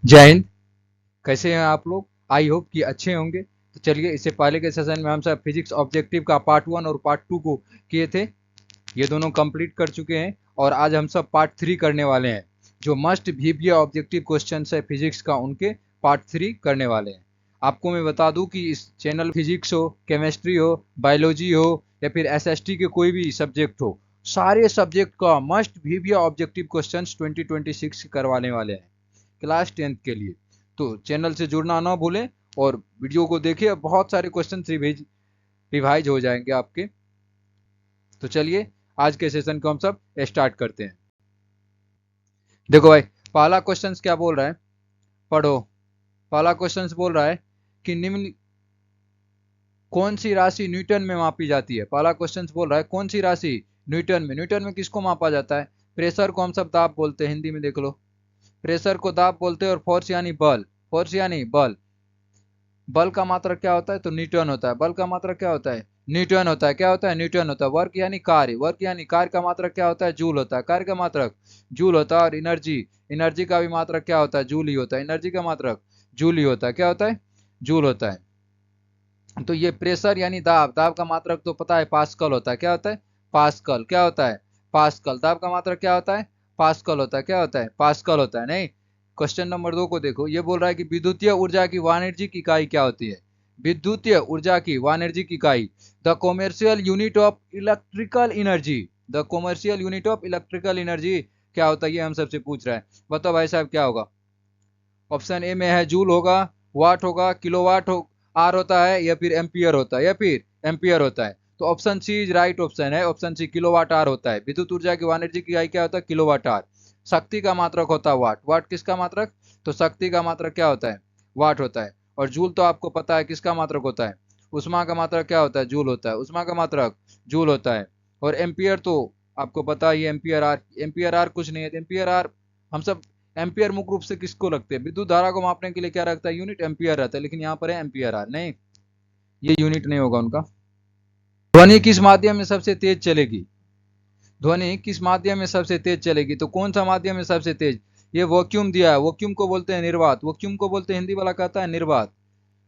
जय हिंद। कैसे हैं आप लोग? आई होप कि अच्छे होंगे। तो चलिए, इससे पहले के सेशन में हम सब फिजिक्स ऑब्जेक्टिव का पार्ट 1 और पार्ट 2 को किए थे। ये दोनों कंप्लीट कर चुके हैं और आज हम सब पार्ट 3 करने वाले हैं। जो मस्ट वीवीए ऑब्जेक्टिव क्वेश्चन है फिजिक्स का, उनके पार्ट 3 करने वाले हैं। आपको मैं बता दूं कि इस चैनल फिजिक्स हो, केमिस्ट्री हो, बायोलॉजी हो या फिर एसएसटी के कोई भी सब्जेक्ट हो, सारे सब्जेक्ट का मस्ट वीवीए ऑब्जेक्टिव क्वेश्चन 2026 करवाने वाले हैं क्लास 10th के लिए। तो चैनल से जुड़ना ना भूलें और वीडियो को देखिए, बहुत सारे क्वेश्चन रिवाइज हो जाएंगे आपके। तो चलिए, आज के सेशन को हम सब स्टार्ट करते हैं। देखो भाई, पहला क्वेश्चन क्या बोल रहा है, पढ़ो। पहला क्वेश्चन बोल रहा है कि निम्न कौन सी राशि न्यूटन में मापी जाती है। पहला क्वेश्चन बोल रहा है कौन सी राशि न्यूटन में। न्यूटन में किसको मापा जाता है? प्रेशर को हम सब दाब बोलते हैं, हिंदी में देख लो। प्रेशर को दाब बोलते हैं और फोर्स यानी बल। फोर्स यानी बल। बल का मात्रक क्या होता है? तो न्यूटन होता है। बल का मात्रक क्या होता है? न्यूटन होता है। क्या होता है? न्यूटन होता है। वर्क यानी कार्य। वर्क यानी कार्य का मात्रक क्या होता है? जूल होता है। कार्य का मात्रक जूल होता है। और एनर्जी, एनर्जी का भी मात्रक क्या होता है? जूल ही होता है। एनर्जी का मात्रक जूल ही होता है। क्या होता है? जूल होता है। तो ये प्रेशर यानी दाब, दाब का मात्रक तो पता है, पास्कल होता है। क्या होता है? पास्कल। क्या होता है? पास्कल। दाब का मात्रक क्या होता है? पास्कल होता है। क्या होता है? पास्कल होता है। नहीं, क्वेश्चन नंबर 2 को देखो। ये बोल रहा है कि विद्युतीय ऊर्जा की वाणिज्यिक इकाई क्या होती है? विद्युतीय ऊर्जा की वाणिज्यिक इकाई, the commercial unit of electrical energy. The commercial unit of electrical energy क्या होता है? ये हम सबसे पूछ रहा है। बताओ भाई साहब क्या होगा? ऑप्शन ए में है जूल होगा, वाट होगा, किलोवाट हो, आर होता है, या फिर एम्पियर होता है, या फिर एम्पियर होता है। तो option C is right option है। ऑप्शन सी किलोवाट आर होता है। विद्युत ऊर्जा की वाणिज्यिक इकाई क्या होता है? Kilowatt hour. शक्ति का मात्रक होता है वाट। वाट किसका मात्रक? तो शक्ति का मात्रक क्या होता है? वाट होता है। और जूल तो आपको पता है किसका मात्रक होता है? उष्मा का मात्रक क्या होता है? जूल होता है। उष्मा का मात्रक जूल होता है। और एम्पियर तो आपको पता ही है, एम्पियर आर। एम्पियर आर कुछ नहीं है। एम्पियर आर हम सब, एम्पियर मुख्य रूप से किसको लगते हैं? विद्युत धारा को मापने के लिए क्या रखता है? यूनिट एम्पियर रहता है। लेकिन यहाँ पर है एम्पियर आर। नहीं, ये यूनिट नहीं होगा उनका। ध्वनि किस माध्यम में सबसे तेज चलेगी? ध्वनि किस माध्यम में सबसे तेज चलेगी? तो कौन सा माध्यम है सबसे तेज? ये वैक्यूम दिया है। वैक्यूम को बोलते हैं निर्वात। वैक्यूम को बोलते हैं, हिंदी वाला कहता है निर्वात,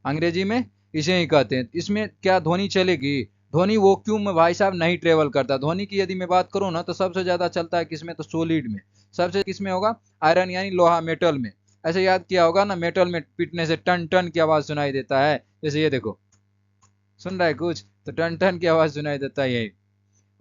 अंग्रेजी में इसे ही कहते हैं। इसमें क्या ध्वनि चलेगी? ध्वनि वैक्यूम में भाई साहब नहीं ट्रेवल करता। ध्वनि की यदि मैं बात करूं ना, तो सबसे ज्यादा चलता है किसमें? तो सोलिड में। सबसे किसमें होगा? आयरन यानी लोहा, मेटल में। ऐसे याद किया होगा ना, मेटल में पीटने से टन टन की आवाज सुनाई देता है। जैसे ये देखो, सुन रहा है कुछ? तो टन टन की आवाज सुनाई देता है यही।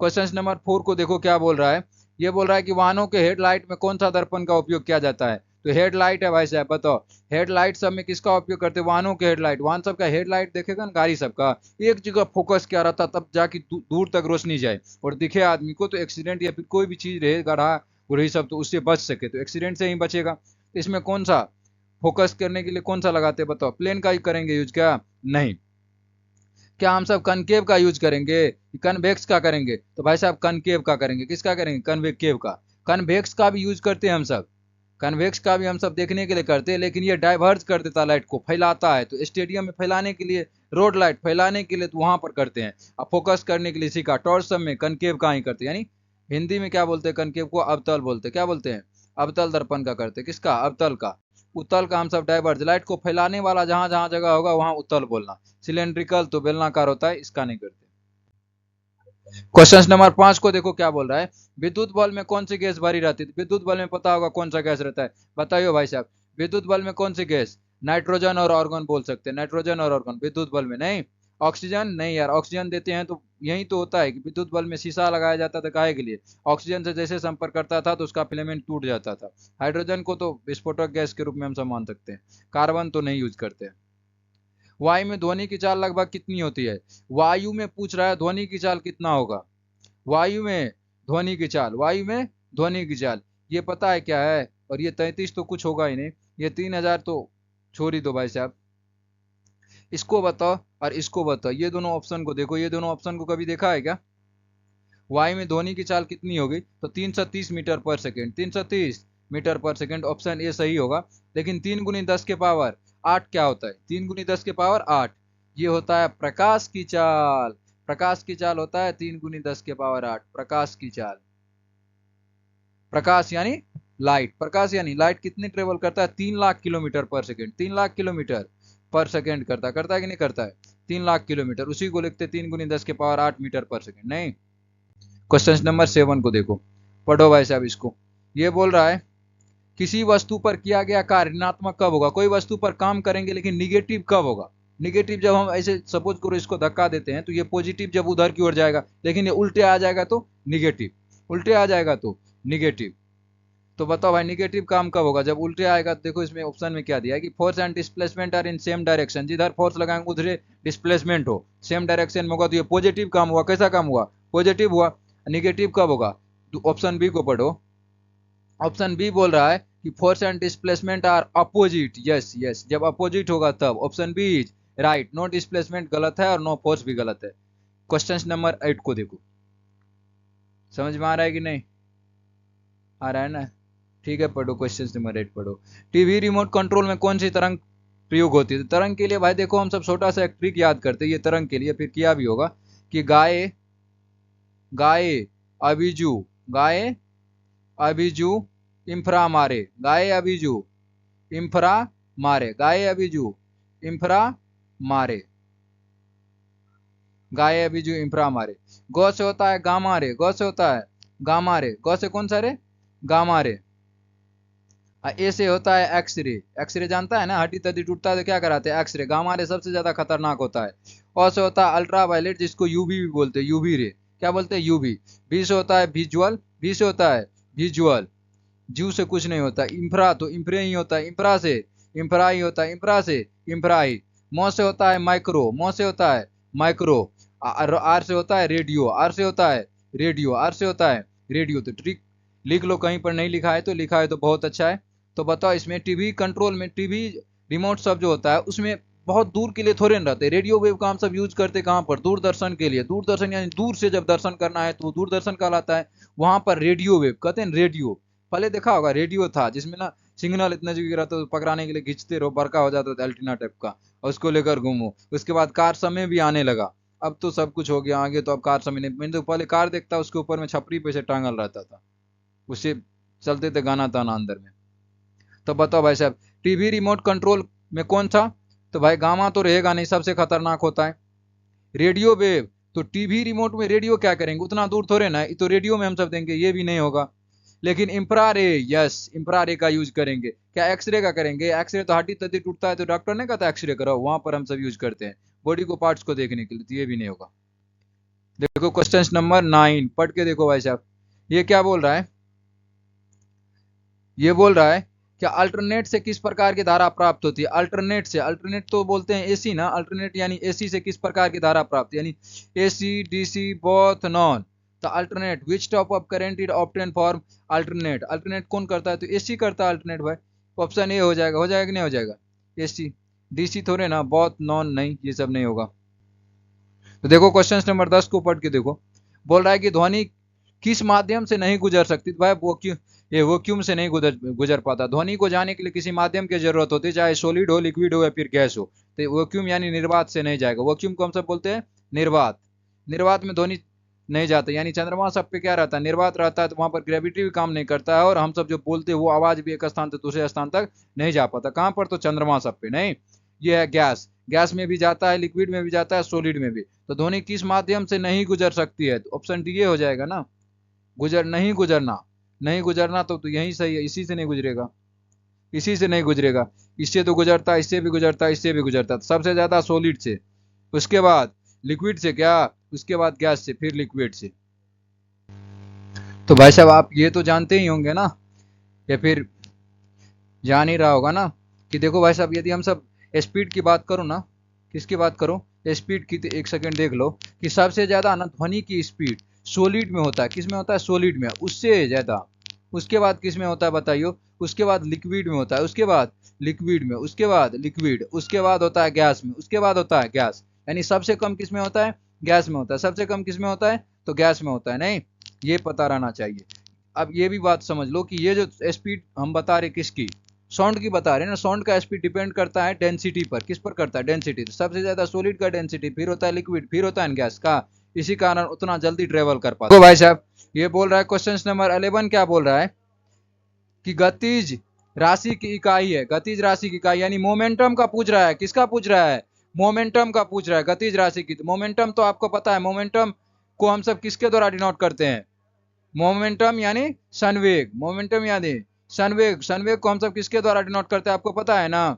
क्वेश्चन नंबर 4 को देखो क्या बोल रहा है। ये बोल रहा है कि वाहनों के हेडलाइट में कौन सा दर्पण का उपयोग किया जाता है? तो हेडलाइट है भाई साहब, बताओ। हेडलाइट सब में किसका उपयोग करते हैं? वाहनों के हेडलाइट। वाहन सबका हेडलाइट देखेगा ना, गाड़ी सबका एक जगह फोकस किया रहता, तब जाके दूर तक रोशनी जाए और दिखे आदमी को, तो एक्सीडेंट या फिर कोई भी चीज रहे, गढ़ा गुरही सब, तो उससे बच सके, तो एक्सीडेंट से ही बचेगा। तो इसमें कौन सा फोकस करने के लिए कौन सा लगाते हैं? बताओ। प्लेन का ही करेंगे यूज क्या? नहीं। क्या हम सब कनकेव का यूज करेंगे? कन्वेक्स का करेंगे? तो भाई साहब कनकेव का करेंगे। किसका करेंगे? कन्वेकेव का। कन्वेक्स का भी यूज करते हैं हम सब। कन्वेक्स का भी हम सब देखने के लिए करते हैं, लेकिन ये डाइवर्ज कर देता है, लाइट को फैलाता है। तो स्टेडियम में फैलाने के लिए, रोड लाइट फैलाने के लिए, तो वहां पर करते हैं। अब फोकस करने के लिए सीखा, टॉर्च सब में कनकेव का ही करते हैं। यानी हिंदी में क्या बोलते हैं? कनकेव को अवतल बोलते हैं। क्या बोलते हैं? अवतल दर्पण का करते हैं। किसका? अवतल का। उत्तल का हम सब डाइवर्ज, लाइट को फैलाने वाला जहां जहां जगह होगा वहां उत्तल बोलना। सिलेंड्रिकल तो बेलनाकार होता है, इसका नहीं करते। क्वेश्चन नंबर 5 को देखो क्या बोल रहा है। विद्युत बल में कौन सी गैस भरी रहती है? विद्युत बल में पता होगा कौन सा गैस रहता है, बताइए भाई साहब। विद्युत बल में कौन सी गैस? नाइट्रोजन और ऑर्गन बोल सकते हैं। नाइट्रोजन और ऑर्गन विद्युत बल में। नहीं, ऑक्सीजन नहीं यार, ऑक्सीजन देते हैं तो यही तो होता है कि विद्युत बल में शीशा लगाया जाता था, काहे के लिए? ऑक्सीजन से जैसे संपर्क करता था तो उसका फिलामेंट टूट जाता था। हाइड्रोजन को तो विस्फोटक गैस के रूप में हम सब मान सकते हैं। कार्बन तो नहीं यूज करते। वायु में ध्वनि की चाल लगभग कितनी होती है? वायु में पूछ रहा है ध्वनि की चाल कितना होगा। वायु में ध्वनि की चाल, वायु में ध्वनि की चाल, ये पता है क्या है? और ये 33 तो कुछ होगा ही नहीं। ये 3000 तो छोड़ ही दो भाई साहब। इसको बताओ और इसको बताओ। ये दोनों ऑप्शन को देखो। ये दोनों ऑप्शन को कभी देखा है क्या? वायु में ध्वनि की चाल कितनी होगी? तो 330 metre per second. 330 metre per second, option A सही होगा। लेकिन 3 × 10⁸ क्या होता है? 3 × 10⁸ ये होता है प्रकाश की चाल। प्रकाश की चाल होता है 3 × 10⁸ प्रकाश की चाल। प्रकाश यानी लाइट, प्रकाश यानी लाइट कितनी ट्रेवल करता है? 3 लाख किलोमीटर पर सेकेंड, 3 लाख किलोमीटर पर सेकेंड करता है कि नहीं करता है? 3 लाख किलोमीटर, उसी को लिखते 3 × 10⁸ मीटर पर सेकेंड। नहीं, क्वेश्चन नंबर 7 को देखो, पढ़ो भाई साहब इसको। ये बोल रहा है किसी वस्तु पर किया गया कार्य ऋणात्मक कब होगा? कोई वस्तु पर काम करेंगे लेकिन निगेटिव कब होगा? निगेटिव जब हम ऐसे सपोज करो इसको धक्का देते हैं तो ये पॉजिटिव जब उधर की ओर जाएगा, लेकिन ये उल्टे आ जाएगा तो निगेटिव, उल्टे आ जाएगा तो निगेटिव। तो बताओ भाई निगेटिव काम कब होगा? जब उल्टे आएगा। तो देखो इसमें ऑप्शन में क्या दिया है कि force and displacement are in same direction, जिधर फोर्स लगाएंगे उधर डिस्प्लेसमेंट हो, सेम डायरेक्शन में होगा तो ये पॉजिटिव काम हुआ। कैसा काम हुआ? पॉजिटिव हुआ। निगेटिव कब होगा? तो ऑप्शन बी को पढ़ो। ऑप्शन बी बोल रहा है कि force and displacement are opposite. Yes yes, जब अपोजिट होगा तब। Option B is right. No displacement गलत है और नो फोर्स भी गलत है। क्वेश्चन नंबर 8 को देखो, समझ में आ रहा है कि नहीं आ रहा है ना? ठीक है, पढ़ो क्वेश्चन नंबर 8 पढ़ो। टीवी रिमोट कंट्रोल में कौन सी तरंग प्रयोग होती है? तो तरंग के लिए भाई देखो हम सब छोटा सा एक ट्रिक याद करते हैं, ये तरंग के लिए फिर किया भी होगा कि गाये गाये अभिजू, गाये अभिजू इंफ्रा मारे, गाये अभिजू इंफ्रा मारे, गाये अभिजू इंफ्रा मारे, गाये अभिजू इंफ्रा मारे। गौ से होता है गामा रे, गौ से होता है गामा रे, गौ से कौन सा रे? Gamma ray. ए से होता है एक्सरे, एक्सरे जानता है ना, हड्डी तड्डी टूटता है तो क्या कराते हैं? एक्सरे। गामा रे सबसे ज्यादा खतरनाक होता है। और से होता है अल्ट्रावायलेट, जिसको यूवी भी बोलते हैं, यूवी रे। क्या बोलते हैं? यूवी। बी से होता है विजुअल, बी से होता है विजुअल, जू से कुछ नहीं होता। इंफ्रा तो इंफ्रे ही होता है, इंफ्रा से इंफ्रा ही होता है, इंफ्रा से इंफ्रा ही। मो से होता है माइक्रो, मो से होता है माइक्रो। आर से होता है रेडियो, आर से होता है रेडियो, आर से होता है रेडियो। तो ट्रिक लिख लो, कहीं पर नहीं लिखा है तो लिखा है तो बहुत अच्छा है। तो बताओ इसमें टीवी कंट्रोल में टीवी रिमोट सब जो होता है उसमें बहुत दूर के लिए थोड़े न रहते। रेडियो वेव का हम सब यूज करते कहाँ पर? दूरदर्शन के लिए। दूरदर्शन यानी दूर से जब दर्शन करना है तो दूरदर्शन कहलाता है। वहां पर रेडियो वेव कहते हैं रेडियो। पहले देखा होगा रेडियो था जिसमें ना सिग्नल इतना जो गिरा तो पकड़ाने के लिए खींचते रहो, बड़का हो जाता था एल्टीना टाइप का, और उसको लेकर घूमो। उसके बाद कार समय भी आने लगा। अब तो सब कुछ हो गया आगे, तो अब कार समय नहीं। मैंने तो पहले कार देखता उसके ऊपर में छपरी पे से टांगल रहता था, उससे चलते थे गाना ताना अंदर में। तो बताओ भाई साहब टीवी रिमोट कंट्रोल में कौन था? तो भाई गामा तो रहेगा नहीं, सबसे खतरनाक होता है। रेडियो वेव, तो टीवी रिमोट में रेडियो क्या करेंगे? उतना दूर थोड़े ना, तो रेडियो में हम सब देंगे, ये भी नहीं होगा। लेकिन इंफ्रारे, यस इंफ्रारे का यूज करेंगे। क्या एक्सरे का करेंगे? एक्सरे तो हड्डी तड्डी टूटता है तो डॉक्टर ने कहता है एक्सरे कराओ, वहां पर हम सब यूज करते हैं बॉडी को पार्ट्स को देखने के लिए, तो ये भी नहीं होगा। देखो क्वेश्चन नंबर 9 पढ़ के देखो भाई साहब, ये क्या बोल रहा है? ये बोल रहा है क्या अल्टरनेट से किस प्रकार की धारा प्राप्त होती है? अल्टरनेट से, अल्टरनेट तो बोलते हैं एसी ना, अल्टरनेट यानी एसी से किस प्रकार की धारा प्राप्त, यानी एसी डीसी बोथ नॉन। तो alternate which type of current is obtain for alternate, alternate कौन करता है? तो एसी करता है अल्टरनेट भाई। ऑप्शन ए हो जाएगा, हो जाएगा कि नहीं हो जाएगा? एसी। डीसी थोड़े ना, बहुत नॉन नहीं, ये सब नहीं होगा। तो देखो क्वेश्चन नंबर 10 को पढ़ के देखो, बोल रहा है कि ध्वनि किस माध्यम से नहीं गुजर सकती? तो भाई वो क्यों, ये वैक्यूम से नहीं गुजर पाता। ध्वनि को जाने के लिए किसी माध्यम की जरूरत होती है, चाहे सॉलिड हो, लिक्विड हो या फिर गैस हो। तो वैक्यूम यानी निर्वात से नहीं जाएगा। वैक्यूम को हम सब बोलते हैं निर्वात। निर्वात में ध्वनि नहीं जाता, यानी चंद्रमा सब पे क्या रहता है? निर्वात रहता है, तो वहां पर ग्रेविटी भी काम नहीं करता है, और हम सब जो बोलते हैं वो आवाज भी एक स्थान से दूसरे स्थान तक नहीं जा पाता। कहां पर? तो चंद्रमा सब पे नहीं। ये है गैस, गैस में भी जाता है, लिक्विड में भी जाता है, सॉलिड में भी। तो ध्वनि किस माध्यम से नहीं गुजर सकती है? तो ऑप्शन डी हो जाएगा ना, नहीं गुजरना। नहीं गुजरना तो यही सही है, इसी से नहीं गुजरेगा, इसी से नहीं गुजरेगा। इससे तो गुजरता है, इससे भी गुजरता है, इससे भी गुजरता है। सबसे ज्यादा सॉलिड से, उसके बाद लिक्विड से, क्या उसके बाद गैस से, फिर लिक्विड से। तो भाई साहब आप ये तो जानते ही होंगे ना, या फिर जान ही रहा होगा ना कि देखो भाई साहब यदि हम सब स्पीड की बात करो ना, किसकी बात करो? स्पीड की। तो एक सेकंड देख लो कि सबसे ज्यादा ना ध्वनि की स्पीड सॉलिड में होता है। किस में होता है? सॉलिड में, उससे ज्यादा। उसके बाद किस में होता है बताइयो? उसके बाद लिक्विड में होता है, उसके बाद लिक्विड में, उसके बाद लिक्विड, उसके बाद होता है गैस में, उसके बाद होता है गैस। यानी सबसे कम किस में होता है? गैस में होता है। सबसे कम किस में होता है? तो गैस में होता है। नहीं, ये पता रहना चाहिए। अब ये भी बात समझ लो कि ये जो स्पीड हम बता रहे किसकी? साउंड की बता रहे हैं ना। साउंड का स्पीड डिपेंड करता है डेंसिटी पर। किस पर करता है? डेंसिटी। तो सबसे ज्यादा सॉलिड का डेंसिटी, फिर होता है लिक्विड, फिर होता है गैस का। इसी कारण उतना जल्दी ट्रेवल कर पाता है। तो भाई साहब ये बोल रहा है क्वेश्चन नंबर 11 क्या बोल रहा है कि गतिज राशि की इकाई है, गतिज राशि की इकाई यानी मोमेंटम का पूछ रहा है। किसका पूछ रहा है? मोमेंटम का पूछ रहा है, गतिज राशि की। मोमेंटम तो आपको पता है, मोमेंटम को हम सब किसके द्वारा डिनोट करते हैं? मोमेंटम यानी संवेग, मोमेंटम यानी संवेग। संवेग को हम सब किसके द्वारा डिनोट करते हैं, आपको पता है ना?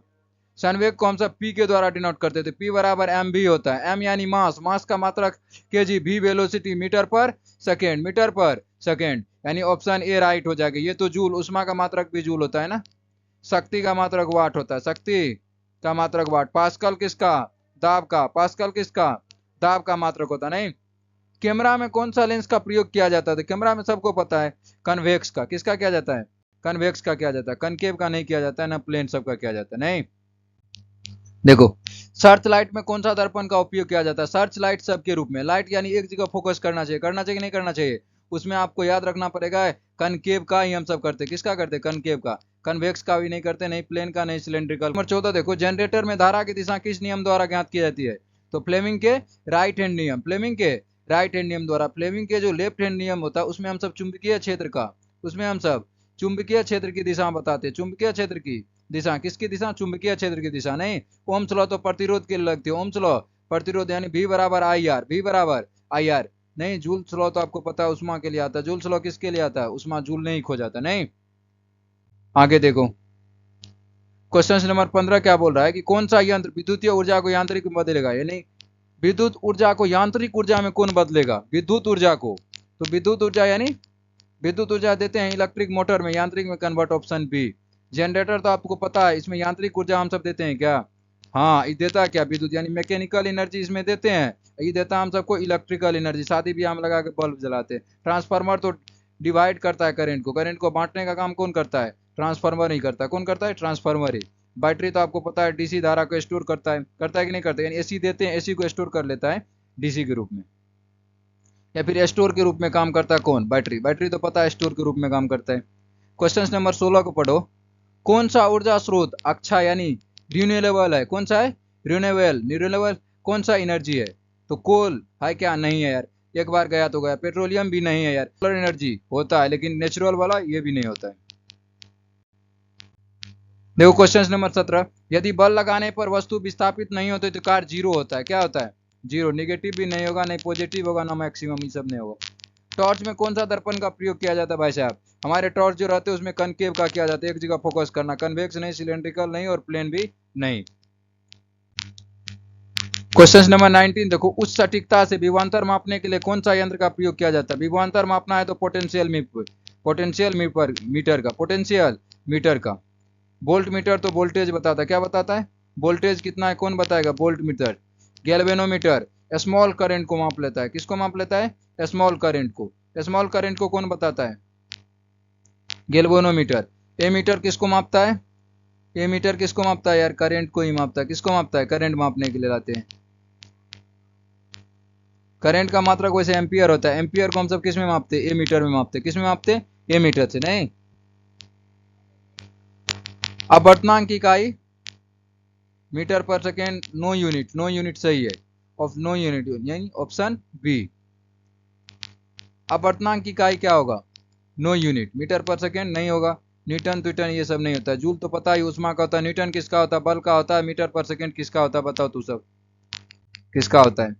संवेग को हम सब पी के द्वारा डिनोट करते थे। पी बराबर एम भी होता है। एम यानी मास, मास का मात्रक केजी, भी velocity metre per second, metre per second, यानी ऑप्शन ए राइट हो जाएगा। ये तो जूल, उष्मा का मात्रक भी जूल होता है ना। शक्ति का मात्रक वाट होता है, शक्ति का मात्रक वाट। पास्कल किसका? दाब का। पास्कल किसका? दाब का मात्रक होता नहीं। कैमरा में कौन सा लेंस का प्रयोग किया जाता था? कैमरा में सबको पता है, कन्वेक्स का। किसका किया जाता है? कन्वेक्स का किया जाता है, कनकेव का नहीं किया जाता है, ना प्लेन सबका किया जाता है। नहीं, देखो सर्च लाइट में कौन सा दर्पण का उपयोग किया जाता है? सर्च लाइट सब के रूप में। लाइट यानी एक जगह फोकस करना चाहिए, करना चाहिए कि नहीं करना चाहिए? उसमें आपको याद रखना पड़ेगा, कनकेव का ही हम सब करते। किसका करते? कनकेव का। कन्वेक्स का भी नहीं करते, नहीं प्लेन का, नहीं सिलेंड्रिकल। नंबर 14 देखो, जनरेटर में धारा की दिशा किस नियम द्वारा ज्ञात की जाती है? तो फ्लेमिंग के राइट हैंड नियम, फ्लेमिंग के राइट हैंड नियम द्वारा। फ्लेमिंग के जो लेफ्ट हैंड नियम होता है उसमें हम सब चुंबकीय क्षेत्र का, उसमें हम सब चुंबकीय क्षेत्र की दिशा बताते हैं। चुंबकीय क्षेत्र की दिशा, किसकी दिशा? चुंबकीय क्षेत्र की दिशा। नहीं, ओम्स लॉ तो प्रतिरोध के लिए लगती है। ओम्स लॉ प्रतिरोध यानी V बराबर आई आर, V बराबर आई आर। नहीं, जूल्स लॉ तो आपको पता है उष्मा के लिए आता है। जूल्स लॉ किसके लिए आता है? उष्मा, जूल नहीं खो जाता। नहीं, आगे देखो क्वेश्चन नंबर 15 क्या बोल रहा है कि कौन सा यंत्र विद्युतीय ऊर्जा को यांत्रिक में बदलेगा? यानी विद्युत ऊर्जा को यांत्रिक ऊर्जा में कौन बदलेगा? विद्युत ऊर्जा को। तो विद्युत ऊर्जा यानी विद्युत ऊर्जा देते हैं इलेक्ट्रिक मोटर में, यांत्रिक में कन्वर्ट, ऑप्शन बी। जनरेटर तो आपको पता है, इसमें यांत्रिक ऊर्जा हम सब देते हैं क्या? हाँ, ये देता है क्या? विद्युत यानी मैकेनिकल एनर्जी इसमें देते हैं। ये देता है हम सबको इलेक्ट्रिकल एनर्जी, शादी ब्याह में लगा के बल्ब जलाते हैं। ट्रांसफार्मर तो डिवाइड करता है करंट को, करंट को बांटने का काम कौन करता है? ट्रांसफार्मर ही करता है। कौन करता है? ट्रांसफार्मर ही। बैटरी तो आपको पता है डीसी धारा को स्टोर करता है, करता है कि नहीं करता? यानी एसी देते हैं, एसी को स्टोर कर लेता है डीसी के रूप में, या फिर स्टोर के रूप में काम करता है कौन? बैटरी। बैटरी तो पता है स्टोर के रूप में काम करता है। क्वेश्चन नंबर 16 को पढ़ो। कौन सा ऊर्जा स्रोत अच्छा यानी रिन्यूएबल है? कौन सा है? रिन्यूएबल। रिन्यूएबल कौन सा एनर्जी है? तो कोल है क्या? नहीं है यार, एक बार गया तो गया। पेट्रोलियम भी नहीं है यार। सोलर एनर्जी होता है लेकिन नेचुरल वाला ये भी नहीं होता है। देखो क्वेश्चन नंबर 17, यदि बल लगाने पर वस्तु विस्थापित नहीं होती तो कार्य जीरो होता है। क्या होता है? जीरो। निगेटिव भी नहीं होगा, नहीं पॉजिटिव होगा, ना मैक्सिमम, ये सब नहीं होगा। टॉर्च में कौन सा दर्पण का प्रयोग किया जाता है भाई साहब? हमारे टॉर्च जो रहते हैं उसमें कनकेव का किया जाता है, एक जगह फोकस करना। कन्वेक्स नहीं, सिलेंड्रिकल नहीं, और प्लेन भी नहीं। क्वेश्चन नंबर 19 देखो, उच्च सटीकता से विभवांतर मापने के लिए कौन सा यंत्र का प्रयोग किया जाता है? विभवांतर मापना है तो पोटेंशियल मीटर का, पोटेंशियल मीटर का। वोल्ट मीटर तो वोल्टेज बताता है। क्या बताता है? वोल्टेज कितना है कौन बताएगा? Volt meter. Galvanometer small current को माप लेता है। किसको माप लेता है? स्मॉल करंट को। स्मॉल करंट को कौन बताता है? गैल्वेनोमीटर। एमीटर किसको मापता है? एमीटर किसको मापता है यार? करंट को ही मापता है। किसको मापता है? करंट मापने के लिए लाते हैं। करंट का मात्रक वैसे एम्पियर होता है। एम्पियर को हम सब किस में मापते हैं? एमीटर में मापते हैं। किस में मापते हैं? एमीटर से। नहीं, अपवर्तनांक की इकाई metre per second, no unit. No unit सही है, ऑफ नो यूनिट यानी ऑप्शन बी। अपवर्तनांक की इकाई क्या होगा? No unit. Metre per second नहीं होगा, न्यूटन ट्यूटन ये सब नहीं होता है। जूल तो पता ही उष्मा का होता है, न्यूटन किसका होता है? बल का होता है। मीटर पर सेकेंड किसका होता है? बताओ तू सब, किसका होता है?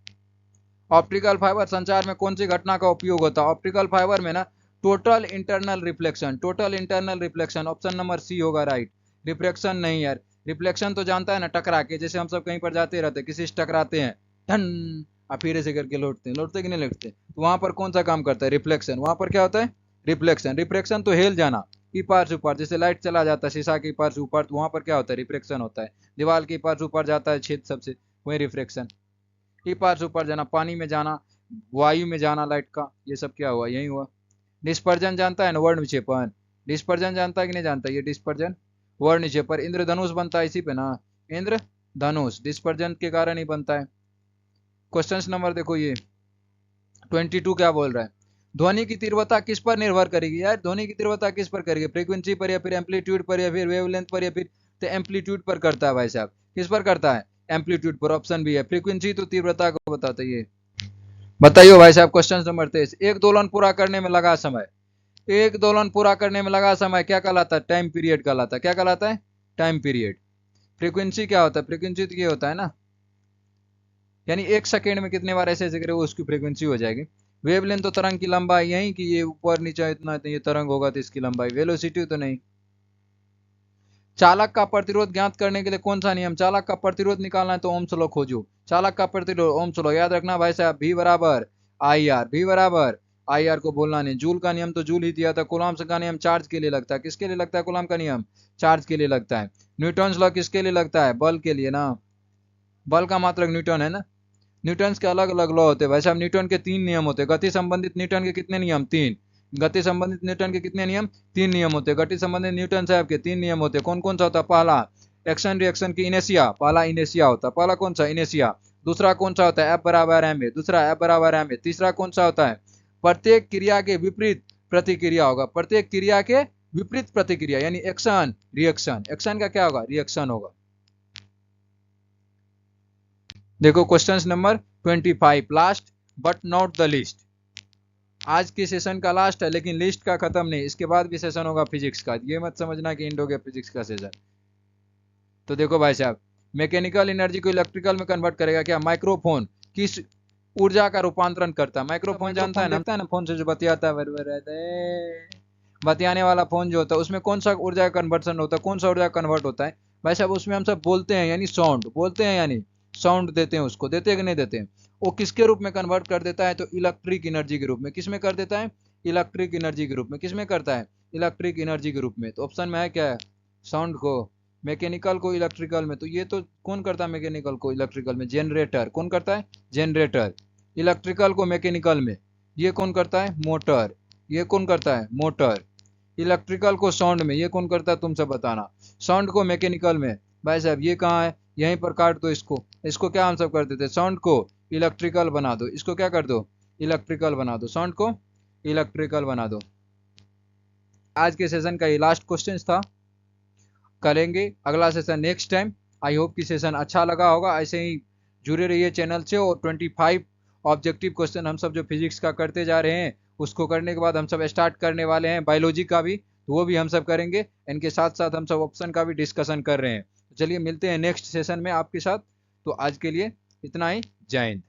ऑप्टिकल फाइबर संचार में कौन सी घटना का उपयोग होता है? ऑप्टिकल फाइबर में ना total internal reflection, total internal reflection, option number C होगा राइट। रिफ्लेक्शन नहीं यार, रिफ्लेक्शन तो जानता है ना, टकरा के, जैसे हम सब कहीं पर जाते रहते, किसी से टकराते हैं, धन फिर ऐसे करके लौटते हैं, लौटते कि नहीं लौटते? तो वहां पर कौन सा काम करता है? रिफ्लेक्शन। वहां पर क्या होता है? रिफ्लेक्शन। रिफ्लेक्शन तो हेल जाना, ई पार से ऊपर, जैसे लाइट चला जाता है शीशा के पार से ऊपर, तो वहां पर क्या होता है? रिफ्लेक्शन होता है। दीवार के पार से ऊपर जाता है छेद सबसे, वही रिफ्लेक्शन। ई पार से ऊपर जाना, पानी में जाना, वायु में जाना लाइट का, ये सब क्या हुआ? यही हुआ। डिस्पर्जन जानता है ना? वर्ण विक्षेपण। डिस्पर्जन जानता है कि नहीं जानता? ये डिस्पर्जन वर्ण विक्षेपण। इंद्रधनुष बनता है इसी पे ना, इंद्रधनुष डिस्पर्जन के कारण ही बनता है। क्वेश्चन नंबर देखो ये 22 क्या बोल रहा है? ध्वनि की तीव्रता किस पर निर्भर करेगी यार? ध्वनि की तीव्रता किस पर करेगी? फ्रीक्वेंसी पर, या फिर एम्पलीट्यूड पर, या फिर वेवलेंथ पर, या फिर? तो एम्पलीट्यूड पर करता है भाई साहब। किस पर करता है? एम्पलीट्यूड पर, ऑप्शन भी है। फ्रीक्वेंसी तो तीव्रता को बताता है। ये बताइए भाई साहब क्वेश्चन नंबर 23, एक दोलन पूरा करने में लगा समय। एक दोलन पूरा करने में लगा समय क्या कहलाता है? टाइम पीरियड कहलाता है। क्या कहलाता है? Time period. फ्रीक्वेंसी क्या होता है? फ्रीक्वेंसी तो ये होता है ना, यानी एक सेकेंड में कितने बार ऐसे ऐसे करे वो उसकी फ्रीक्वेंसी हो जाएगी। वेवलेंथ तो तरंग की लंबाई, यही कि ये ऊपर नीचे इतना तो ये तरंग होगा तो इसकी लंबाई। वेलोसिटी तो नहीं। चालक का प्रतिरोध ज्ञात करने के लिए कौन सा नियम? चालक का प्रतिरोध निकालना है तो ओम्स लॉ खोजो। चालक का प्रतिरोध ओम्स लॉ याद रखना भाई साहब, V बराबर आई आर। V बराबर आई आर को बोलना नहीं। जूल का नियम तो जूल ही दिया था। कूलम्ब का नियम चार्ज के लिए लगता है। किसके लिए लगता है कूलम्ब का नियम? चार्ज के लिए लगता है। न्यूटन लॉ किसके लिए लगता है? बल के लिए ना। बल का मात्रक न्यूटन है ना। न्यूटन के अलग अलग लॉ होते हैं भाई साहब। न्यूटन के 3 नियम होते हैं। गति संबंधित न्यूटन के कितने नियम? 3। गति संबंधित न्यूटन के कितने नियम? 3 नियम होते हैं। गति संबंधित न्यूटन साहब के 3 नियम होते हैं। कौन कौन सा होता है? पहला एक्शन रिएक्शन की इनेसिया, पहला इनेसिया होता है। पहला कौन सा? इनेसिया। दूसरा कौन सा होता है? F बराबर एम ए। दूसरा F बराबर एम ए। तीसरा कौन सा होता है? प्रत्येक क्रिया के विपरीत प्रतिक्रिया होगा। प्रत्येक क्रिया के विपरीत प्रतिक्रिया यानी एक्शन रिएक्शन। एक्शन का क्या होगा? रिएक्शन होगा। देखो question number 25, last but not the list. आज के सेशन का लास्ट है लेकिन लिस्ट का खत्म नहीं। इसके बाद भी सेशन होगा फिजिक्स का। ये मत समझना कि इंड हो गया फिजिक्स का सेशन। तो देखो भाई साहब, मैकेनिकल एनर्जी को इलेक्ट्रिकल में कन्वर्ट करेगा क्या? माइक्रोफोन किस ऊर्जा का रूपांतरण करता है? माइक्रोफोन जानता है ना फोन से जो बतियाता है, बराबर रहता है। बतियाने वाला फोन जो होता है उसमें कौन सा ऊर्जा का कन्वर्सन होता है? कौन सा ऊर्जा कन्वर्ट होता है भाई साहब? उसमें हम सब बोलते हैं यानी साउंड बोलते हैं, यानी साउंड देते हैं उसको। देते हैं कि नहीं देते हैं? वो किसके रूप में कन्वर्ट कर देता है? तो इलेक्ट्रिक एनर्जी के रूप में। किस में कर देता है? इलेक्ट्रिक एनर्जी के रूप में। किस में करता है? इलेक्ट्रिक एनर्जी के रूप में। तो ऑप्शन में है क्या है? साउंड को मैकेनिकल को इलेक्ट्रिकल में। तो ये तो कौन करता है मैकेनिकल को इलेक्ट्रिकल में? जनरेटर। कौन करता है? जनरेटर। इलेक्ट्रिकल को मैकेनिकल में ये कौन करता है? मोटर। ये कौन करता है? मोटर। इलेक्ट्रिकल को साउंड में ये कौन करता है? तुम सब बताना। साउंड को मैकेनिकल में। भाई साहब ये कहाँ है? यहीं पर काट दो इसको। इसको क्या हम सब कर देते? साउंड को इलेक्ट्रिकल बना दो। इसको क्या कर दो? इलेक्ट्रिकल बना दो। साउंड को इलेक्ट्रिकल बना दो। आज के सेशन का ये लास्ट क्वेश्चन था। करेंगे अगला session next time. I hope कि सेशन अच्छा लगा होगा। ऐसे ही जुड़े रहिए चैनल से। और 25 ऑब्जेक्टिव क्वेश्चन हम सब जो फिजिक्स का करते जा रहे हैं, उसको करने के बाद हम सब स्टार्ट करने वाले हैं बायोलॉजी का भी, तो वो भी हम सब करेंगे। इनके साथ साथ हम सब ऑप्शन का भी डिस्कशन कर रहे हैं। चलिए मिलते हैं नेक्स्ट सेशन में आपके साथ। तो आज के लिए इतना ही। जय हिंद।